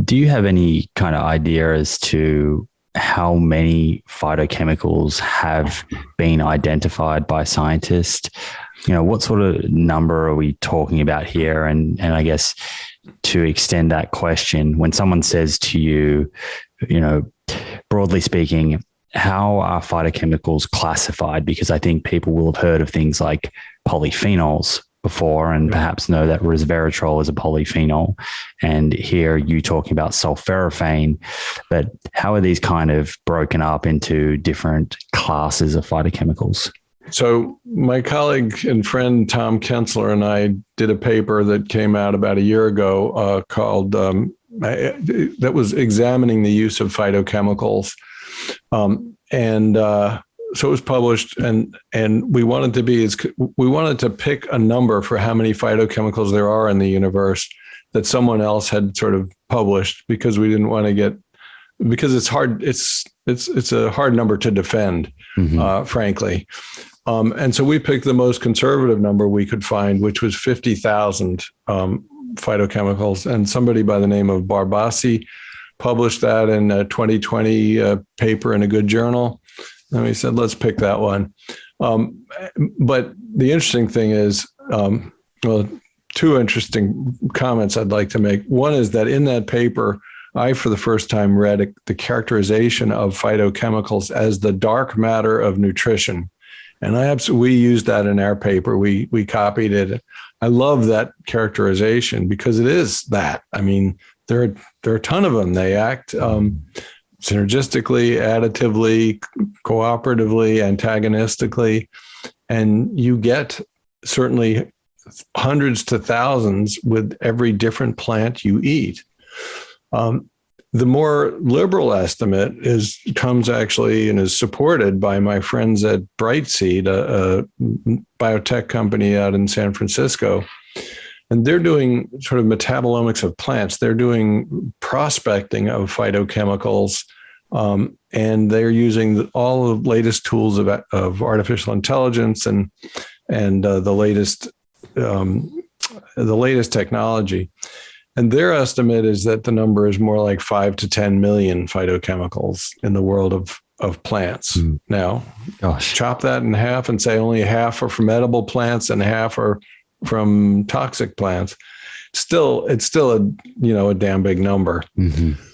Do you have any kind of idea as to how many phytochemicals have been identified by scientists? What sort of number are we talking about here? And I guess to extend that question, when someone says to you, broadly speaking, how are phytochemicals classified? Because I think people will have heard of things like polyphenols before and perhaps know that resveratrol is a polyphenol. And here you talking about sulforaphane, but how are these kind of broken up into different classes of phytochemicals? So my colleague and friend Tom Kensler and I did a paper that came out about a year ago called that was examining the use of phytochemicals. So it was published, and we wanted to pick a number for how many phytochemicals there are in the universe that someone else had sort of published, because we didn't want to because it's hard. It's a hard number to defend, frankly. And so we picked the most conservative number we could find, which was 50,000 phytochemicals. And somebody by the name of Barbassi published that in a 2020 paper in a good journal. And we said, let's pick that one. But the interesting thing is, two interesting comments I'd like to make. One is that in that paper, I, for the first time, read the characterization of phytochemicals as the dark matter of nutrition. And we used that in our paper. We copied it. I love that characterization because it is that. I mean, there are a ton of them. They act synergistically, additively, cooperatively, antagonistically, and you get certainly hundreds to thousands with every different plant you eat. The more liberal estimate comes actually and is supported by my friends at Brightseed, a biotech company out in San Francisco. And they're doing sort of metabolomics of plants. They're doing prospecting of phytochemicals, and they're using all the latest tools of artificial intelligence and the latest technology. And their estimate is that the number is more like 5 to 10 million phytochemicals in the world of plants. Now, chop that in half and say only half are from edible plants and half are from toxic plants. It's still a damn big number.